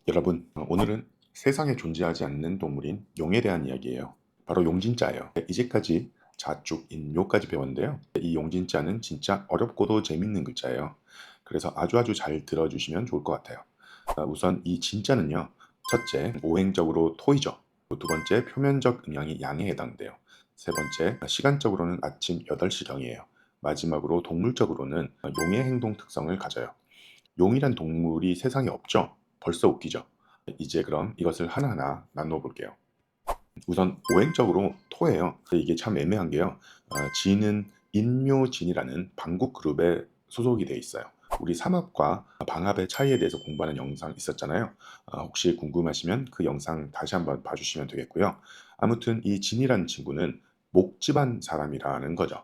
여러분, 오늘은 세상에 존재하지 않는 동물인 용에 대한 이야기예요. 바로 용진자예요. 이제까지 자축, 인묘까지 배웠는데요. 이 용진자는 진짜 어렵고도 재밌는 글자예요. 그래서 아주 잘 들어주시면 좋을 것 같아요. 우선 이 진자는요. 첫째, 오행적으로 토이죠. 두 번째, 표면적 음양이 양에 해당돼요. 세 번째, 시간적으로는 아침 8시경이에요. 마지막으로 동물적으로는 용의 행동 특성을 가져요. 용이란 동물이 세상에 없죠? 벌써 웃기죠? 이제 그럼 이것을 하나하나 나눠 볼게요. 우선 오행적으로 토예요. 이게 참 애매한 게요. 진은 인묘진이라는 방국 그룹에 소속이 돼 있어요. 우리 삼합과 방합의 차이에 대해서 공부하는 영상 있었잖아요. 혹시 궁금하시면 그 영상 다시 한번 봐주시면 되겠고요. 아무튼 이 진이라는 친구는 목집안 사람이라는 거죠.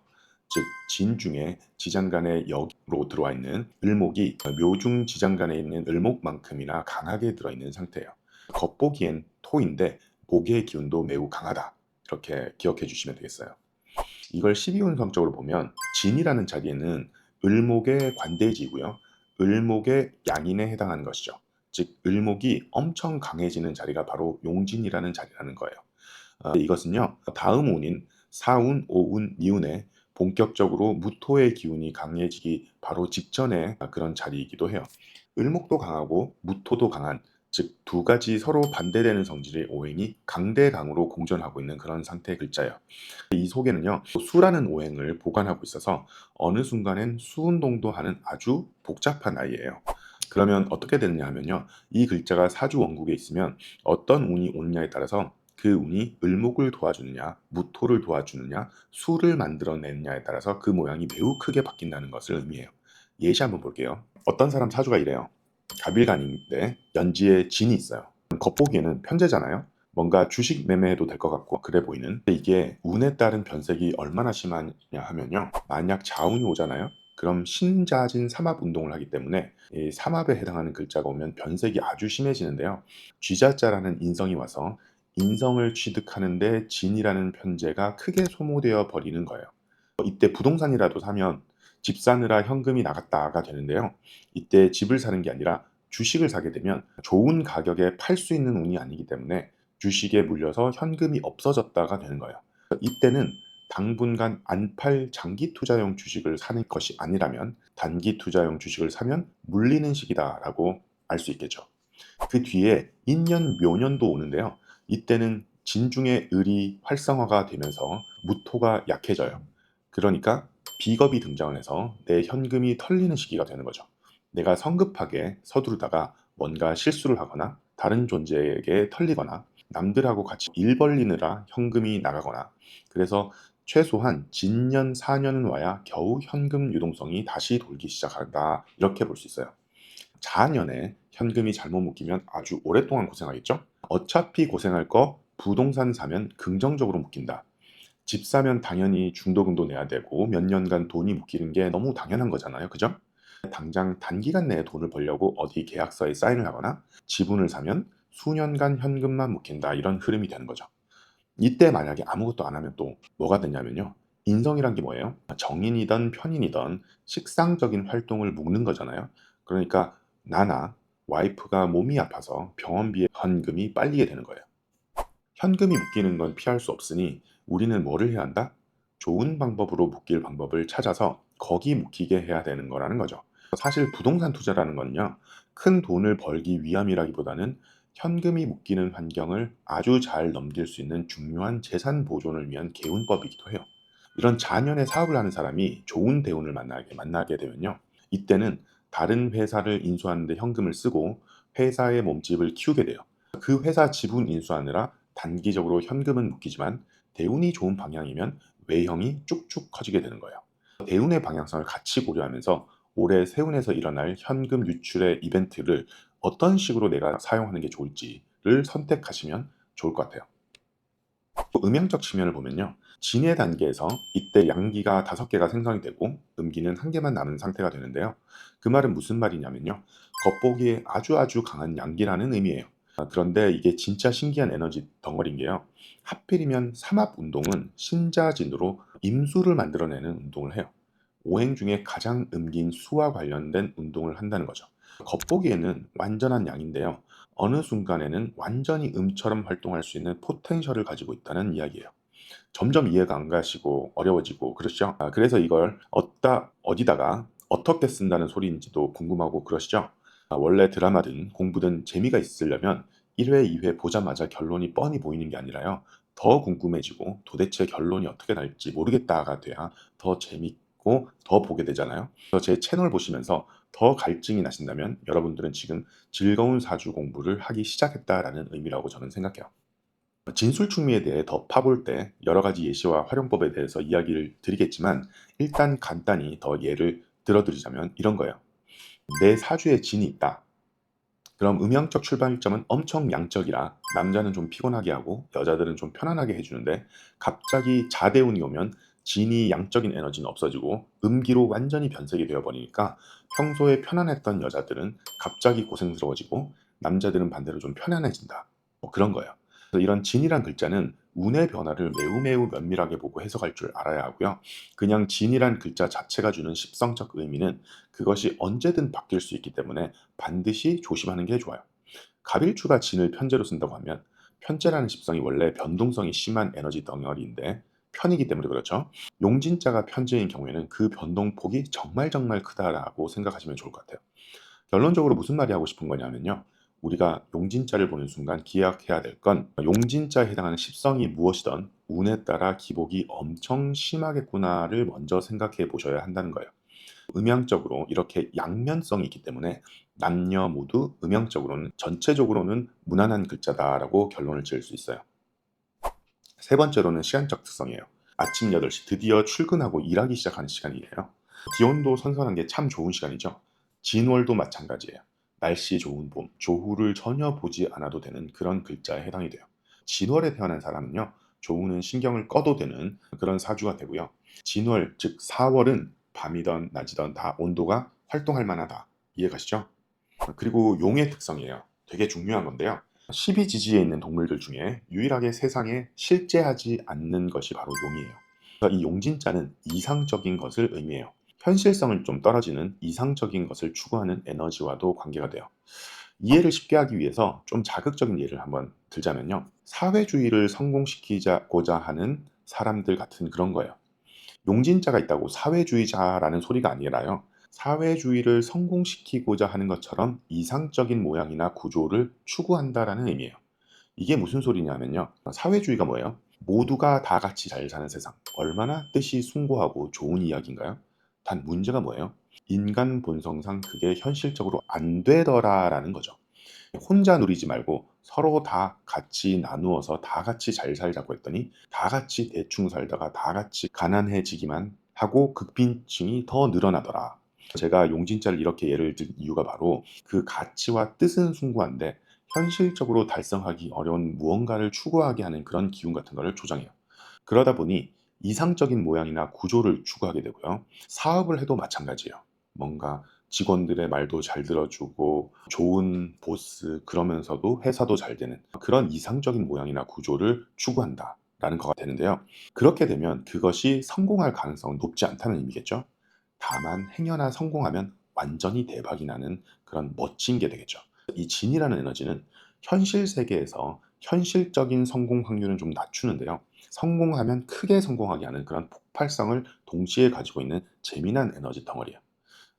즉, 진 중에 지장간의 역으로 들어와 있는 을목이 묘중 지장간에 있는 을목만큼이나 강하게 들어있는 상태예요. 겉보기엔 토인데 목의 기운도 매우 강하다. 이렇게 기억해 주시면 되겠어요. 이걸 12운성적으로 보면 진이라는 자리에는 을목의 관대지고요. 을목의 양인에 해당하는 것이죠. 즉 을목이 엄청 강해지는 자리가 바로 용진이라는 자리라는 거예요. 이것은요. 다음 운인 사운, 오운, 미운에 본격적으로 무토의 기운이 강해지기 바로 직전의 그런 자리이기도 해요. 을목도 강하고 무토도 강한, 즉 두 가지 서로 반대되는 성질의 오행이 강대강으로 공존하고 있는 그런 상태의 글자예요. 이 속에는요. 수라는 오행을 보관하고 있어서 어느 순간엔 수운동도 하는 아주 복잡한 아이예요. 그러면 어떻게 되느냐 하면요. 이 글자가 사주 원국에 있으면 어떤 운이 오느냐에 따라서 그 운이 을목을 도와주느냐, 무토를 도와주느냐, 수를 만들어내느냐에 따라서 그 모양이 매우 크게 바뀐다는 것을 의미해요. 예시 한번 볼게요. 어떤 사람 사주가 이래요. 갑일간인데 연지에 진이 있어요. 겉보기에는 편재잖아요. 뭔가 주식 매매해도 될 것 같고 그래 보이는. 근데 이게 운에 따른 변색이 얼마나 심하냐 하면요. 만약 자운이 오잖아요. 그럼 신자진 삼합 운동을 하기 때문에 이 삼합에 해당하는 글자가 오면 변색이 아주 심해지는데요. 쥐자자라는 인성이 와서 인성을 취득하는데 진이라는 편제가 크게 소모되어 버리는 거예요. 이때 부동산이라도 사면 집 사느라 현금이 나갔다가 되는데요. 이때 집을 사는 게 아니라 주식을 사게 되면 좋은 가격에 팔 수 있는 운이 아니기 때문에 주식에 물려서 현금이 없어졌다가 되는 거예요. 이때는 당분간 안 팔 장기 투자용 주식을 사는 것이 아니라면 단기 투자용 주식을 사면 물리는 시기다라고 알 수 있겠죠. 그 뒤에 인년 묘년도 오는데요. 이때는 진중의 을이 활성화가 되면서 무토가 약해져요. 그러니까 비겁이 등장을 해서 내 현금이 털리는 시기가 되는 거죠. 내가 성급하게 서두르다가 뭔가 실수를 하거나 다른 존재에게 털리거나 남들하고 같이 일 벌리느라 현금이 나가거나, 그래서 최소한 진년 4년은 와야 겨우 현금 유동성이 다시 돌기 시작한다, 이렇게 볼 수 있어요. 자녀에 현금이 잘못 묶이면 아주 오랫동안 고생하겠죠? 어차피 고생할 거 부동산 사면 긍정적으로 묶인다. 집 사면 당연히 중도금도 내야 되고 몇 년간 돈이 묶이는 게 너무 당연한 거잖아요. 그죠? 당장 단기간 내에 돈을 벌려고 어디 계약서에 사인을 하거나 지분을 사면 수년간 현금만 묶인다. 이런 흐름이 되는 거죠. 이때 만약에 아무것도 안 하면 또 뭐가 되냐면요. 인성이란 게 뭐예요? 정인이든 편인이든 식상적인 활동을 묶는 거잖아요. 그러니까 나나 와이프가 몸이 아파서 병원비에 현금이 빨리게 되는 거예요. 현금이 묶이는 건 피할 수 없으니 우리는 뭐를 해야 한다? 좋은 방법으로 묶일 방법을 찾아서 거기 묶이게 해야 되는 거라는 거죠. 사실 부동산 투자라는 건요. 큰 돈을 벌기 위함이라기보다는 현금이 묶이는 환경을 아주 잘 넘길 수 있는 중요한 재산 보존을 위한 개운법이기도 해요. 이런 자연의 사업을 하는 사람이 좋은 대운을 만나게 되면요. 이때는 다른 회사를 인수하는 데 현금을 쓰고 회사의 몸집을 키우게 돼요. 그 회사 지분 인수하느라 단기적으로 현금은 묶이지만 대운이 좋은 방향이면 외형이 쭉쭉 커지게 되는 거예요. 대운의 방향성을 같이 고려하면서 올해 세운에서 일어날 현금 유출의 이벤트를 어떤 식으로 내가 사용하는 게 좋을지를 선택하시면 좋을 것 같아요. 또 음양적 측면을 보면요. 진해 단계에서 이때 양기가 5개가 생성이 되고 음기는 1개만 남은 상태가 되는데요. 그 말은 무슨 말이냐면요. 겉보기에 아주 강한 양기라는 의미예요. 그런데 이게 진짜 신기한 에너지 덩어리인 게요. 하필이면 삼합 운동은 신자진으로 임수를 만들어내는 운동을 해요. 오행 중에 가장 음기인 수와 관련된 운동을 한다는 거죠. 겉보기에는 완전한 양인데요. 어느 순간에는 완전히 음처럼 활동할 수 있는 포텐셜을 가지고 있다는 이야기예요. 점점 이해가 안 가시고 어려워지고 그러시죠? 그래서 이걸 어디다가 어떻게 쓴다는 소리인지도 궁금하고 그러시죠? 원래 드라마든 공부든 재미가 있으려면 1회, 2회 보자마자 결론이 뻔히 보이는 게 아니라요. 더 궁금해지고 도대체 결론이 어떻게 날지 모르겠다가 돼야 더 재밌고 더 보게 되잖아요. 그래서 제 채널 보시면서 더 갈증이 나신다면 여러분들은 지금 즐거운 사주 공부를 하기 시작했다라는 의미라고 저는 생각해요. 진술충미에 대해 더 파볼 때 여러 가지 예시와 활용법에 대해서 이야기를 드리겠지만 일단 간단히 더 예를 들어드리자면 이런 거예요. 내 사주에 진이 있다. 그럼 음양적 출발점은 엄청 양적이라 남자는 좀 피곤하게 하고 여자들은 좀 편안하게 해주는데 갑자기 자대운이 오면 진이 양적인 에너지는 없어지고 음기로 완전히 변색이 되어버리니까 평소에 편안했던 여자들은 갑자기 고생스러워지고 남자들은 반대로 좀 편안해진다. 뭐 그런 거예요. 그래서 이런 진이란 글자는 운의 변화를 매우 매우 면밀하게 보고 해석할 줄 알아야 하고요. 그냥 진이란 글자 자체가 주는 십성적 의미는 그것이 언제든 바뀔 수 있기 때문에 반드시 조심하는 게 좋아요. 갑일주가 진을 편제로 쓴다고 하면 편제라는 십성이 원래 변동성이 심한 에너지 덩어리인데 편이기 때문에 그렇죠. 용진자가 편제인 경우에는 그 변동폭이 정말 정말 크다라고 생각하시면 좋을 것 같아요. 결론적으로 무슨 말이 하고 싶은 거냐면요. 우리가 용진자를 보는 순간 기억해야 될 건 용진자에 해당하는 십성이 무엇이든 운에 따라 기복이 엄청 심하겠구나를 먼저 생각해 보셔야 한다는 거예요. 음양적으로 이렇게 양면성이 있기 때문에 남녀 모두 음양적으로는 전체적으로는 무난한 글자다라고 결론을 지을 수 있어요. 세 번째로는 시간적 특성이에요. 아침 8시 드디어 출근하고 일하기 시작하는 시간이에요. 기온도 선선한 게 참 좋은 시간이죠. 진월도 마찬가지예요. 날씨 좋은 봄, 조후를 전혀 보지 않아도 되는 그런 글자에 해당이 돼요. 진월에 태어난 사람은요. 조후는 신경을 꺼도 되는 그런 사주가 되고요. 진월, 즉 4월은 밤이든 낮이든 다 온도가 활동할 만하다. 이해가시죠? 그리고 용의 특성이에요. 되게 중요한 건데요. 12지지에 있는 동물들 중에 유일하게 세상에 실제하지 않는 것이 바로 용이에요. 그러니까 이 용진자는 이상적인 것을 의미해요. 현실성을 좀 떨어지는 이상적인 것을 추구하는 에너지와도 관계가 돼요. 이해를 쉽게 하기 위해서 좀 자극적인 예를 한번 들자면요. 사회주의를 성공시키고자 하는 사람들 같은 그런 거예요. 용진자가 있다고 사회주의자라는 소리가 아니라요. 사회주의를 성공시키고자 하는 것처럼 이상적인 모양이나 구조를 추구한다라는 의미예요. 이게 무슨 소리냐면요. 사회주의가 뭐예요? 모두가 다 같이 잘 사는 세상. 얼마나 뜻이 숭고하고 좋은 이야기인가요? 단 문제가 뭐예요? 인간 본성상 그게 현실적으로 안 되더라라는 거죠. 혼자 누리지 말고 서로 다 같이 나누어서 다 같이 잘 살자고 했더니 다 같이 대충 살다가 다 같이 가난해지기만 하고 극빈층이 더 늘어나더라. 제가 용진자를 이렇게 예를 든 이유가 바로 그 가치와 뜻은 숭고한데 현실적으로 달성하기 어려운 무언가를 추구하게 하는 그런 기운 같은 거를 조장해요. 그러다 보니 이상적인 모양이나 구조를 추구하게 되고요. 사업을 해도 마찬가지예요. 뭔가 직원들의 말도 잘 들어주고 좋은 보스 그러면서도 회사도 잘 되는 그런 이상적인 모양이나 구조를 추구한다라는 거가 되는데요. 그렇게 되면 그것이 성공할 가능성은 높지 않다는 의미겠죠. 다만 행여나 성공하면 완전히 대박이 나는 그런 멋진 게 되겠죠. 이 진이라는 에너지는 현실 세계에서 현실적인 성공 확률은 좀 낮추는데요. 성공하면 크게 성공하게 하는 그런 폭발성을 동시에 가지고 있는 재미난 에너지 덩어리예요.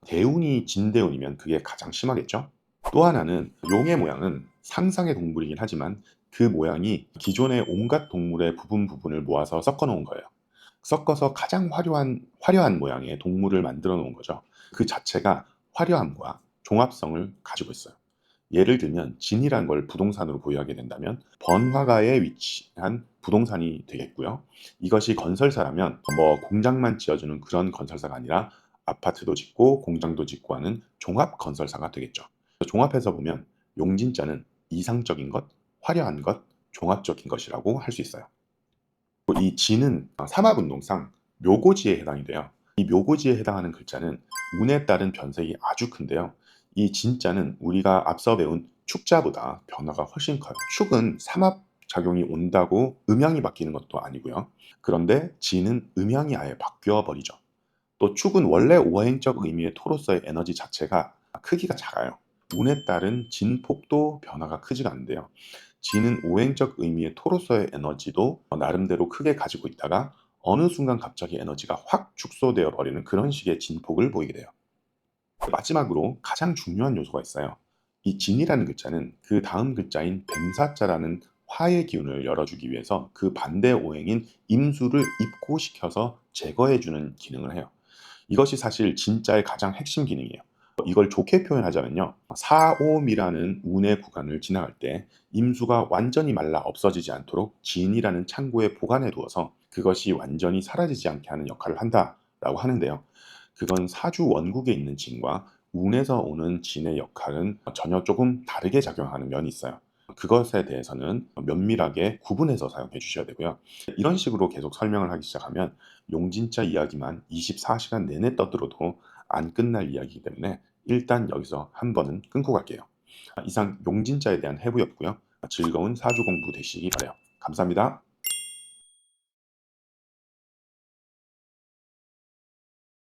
대운이 진대운이면 그게 가장 심하겠죠. 또 하나는 용의 모양은 상상의 동물이긴 하지만 그 모양이 기존의 온갖 동물의 부분 부분을 모아서 섞어 놓은 거예요. 섞어서 가장 화려한 모양의 동물을 만들어 놓은 거죠. 그 자체가 화려함과 종합성을 가지고 있어요. 예를 들면 진이란 걸 부동산으로 보유하게 된다면 번화가에 위치한 부동산이 되겠고요. 이것이 건설사라면 뭐 공장만 지어주는 그런 건설사가 아니라 아파트도 짓고 공장도 짓고 하는 종합 건설사가 되겠죠. 종합해서 보면 용진자는 이상적인 것, 화려한 것, 종합적인 것이라고 할 수 있어요. 이 지는 삼합운동상 묘고지에 해당이 돼요. 이 묘고지에 해당하는 글자는 운에 따른 변색이 아주 큰데요. 이 진자는 우리가 앞서 배운 축자보다 변화가 훨씬 커요. 축은 삼합 작용이 온다고 음양이 바뀌는 것도 아니고요. 그런데 지는 음양이 아예 바뀌어 버리죠. 또 축은 원래 오행적 의미의 토로서의 에너지 자체가 크기가 작아요. 운에 따른 진폭도 변화가 크지가 않은데요. 진은 오행적 의미의 토로서의 에너지도 나름대로 크게 가지고 있다가 어느 순간 갑자기 에너지가 확 축소되어 버리는 그런 식의 진폭을 보이게 돼요. 마지막으로 가장 중요한 요소가 있어요. 이 진이라는 글자는 그 다음 글자인 뱀사자라는 화의 기운을 열어주기 위해서 그 반대 오행인 임수를 입고시켜서 제거해주는 기능을 해요. 이것이 사실 진짜의 가장 핵심 기능이에요. 이걸 좋게 표현하자면요. 사옴이라는 운의 구간을 지나갈 때 임수가 완전히 말라 없어지지 않도록 진이라는 창고에 보관해 두어서 그것이 완전히 사라지지 않게 하는 역할을 한다라고 하는데요. 그건 사주 원국에 있는 진과 운에서 오는 진의 역할은 전혀 조금 다르게 작용하는 면이 있어요. 그것에 대해서는 면밀하게 구분해서 사용해 주셔야 되고요. 이런 식으로 계속 설명을 하기 시작하면 용진자 이야기만 24시간 내내 떠들어도 안 끝날 이야기이기 때문에 일단 여기서 한 번은 끊고 갈게요. 이상 용진자에 대한 해부였고요. 즐거운 사주 공부 되시기 바라요. 감사합니다.